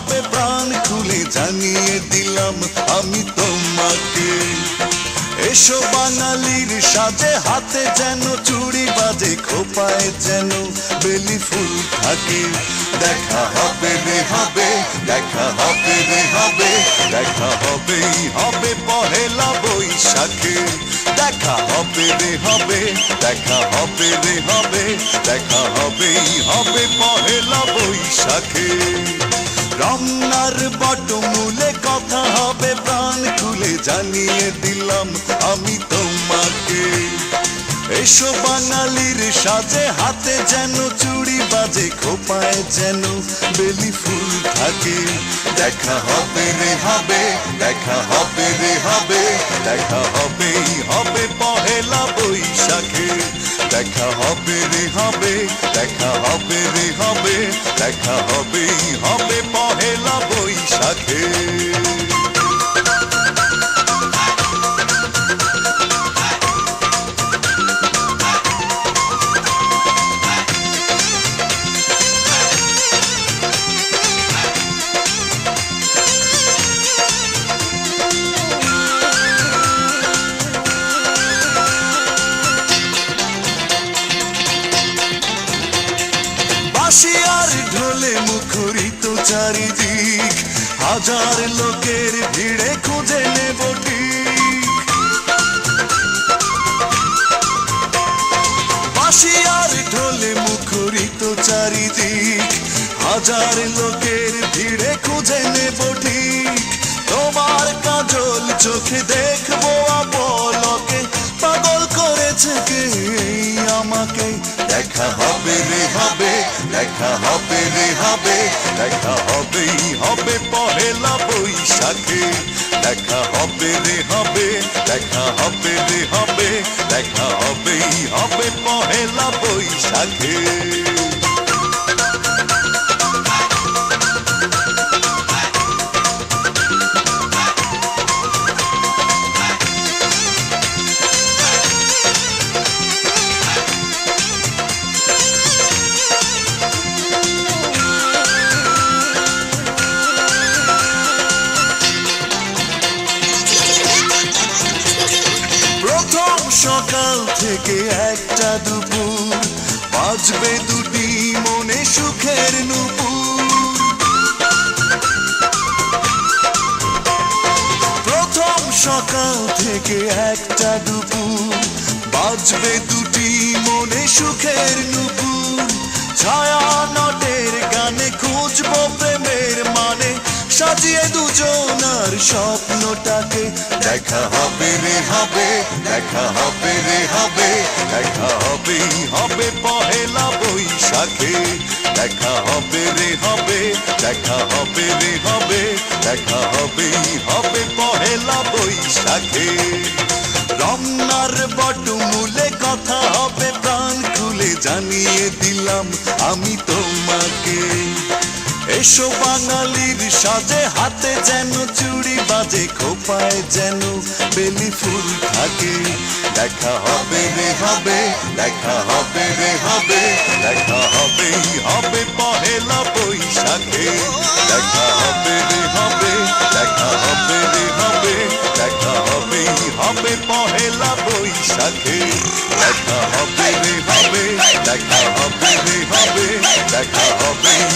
হবে প্রাণ খুলে জানিয়ে দিলাম আমি তোমাকে। এসো বাঙালির সাজে, হাতে যেন চুড়ি বাজে, খোপায় যেন বেলি ফুল থাকে। দেখা হবে রে হবে, দেখা হবে রে হবে, দেখা হবেই হবে পহেলা বৈশাখে। দেখা হবে রে হবে, দেখা হবে রে হবে, দেখা হবেই হবে পহেলা বৈশাখে। রমনার বটমূলে কথা হবে প্রাণ খুলে জানিয়ে দিলাম আমি তোমাকে। এসো বাঙালির সাজে, হাতে যেন চুড়ি বাজে, খোপায় যেন বেলি ফুল থাকে। দেখা হবে রে হবে, দেখা হবে রে হবে, দেখা হবেই হবে পহেলা বৈশাখে। দেখা হবে রে হবে, দেখা হবে রে হবে, দেখা হবেই হবে পহেলা বৈশাখে। বাঁশি আর ঢোলে মুখরিত চারিদিক, হাজার লোকের ভিড়ে খুঁজে নেব ঠিক। বাঁশি আর ঢোলে মুখরিত চারিদিক, হাজার লোকের ভিড়ে খুঁজে নেব ঠিক। তোমার কাজল চোখে দেখবো আপলকে, পাগল করেছে কে আমাকে। দেখা হবে রে হবে, দেখা হবে রে হবে, দেখা হবেই হবে পহেলা বৈশাখে। দেখা হবে রে হবে, দেখা হবে রে হবে, দেখা হবেই হবে পহেলা বৈশাখে। সকাল থেকে একটা দুপুর, বাজবে দুটি মনে সুখের নূপুর। প্রথম সকাল থেকে একটা দুপুর, বাজবে দুটি মনে সুখের নূপুর। ছায়া নটের গানে খুঁজবো প্রেমের মানে, সাজিয়ে দুজনার স্বপ্নটাকে। দেখা হবে রে হবে, দেখা হবে রে হবে, দেখা হবেই হবে পহেলা বৈশাখে। দেখা হবে রে হবে, দেখা হবে রে হবে, দেখা হবেই হবে পহেলা বৈশাখে। রমনার বটমূলে কথা হবে প্রাণ খুলে জানিয়ে দিলাম আমি তোমাকে। এসো বাঙালির সাজে, হাতে যেন চুড়ি বাজে, খোপায় যেন বেলি ফুল থাকে। দেখা হবে রে হবে, দেখা হবে রে হবে, দেখা হবেই হবে পহেলা বৈশাখে। দেখা হবে রে হবে, দেখা হবে রে হবে, দেখা হবেই হবে পহেলা বৈশাখে। দেখা হবে রে হবে, দেখা হবে রে হবে, দেখা হবেই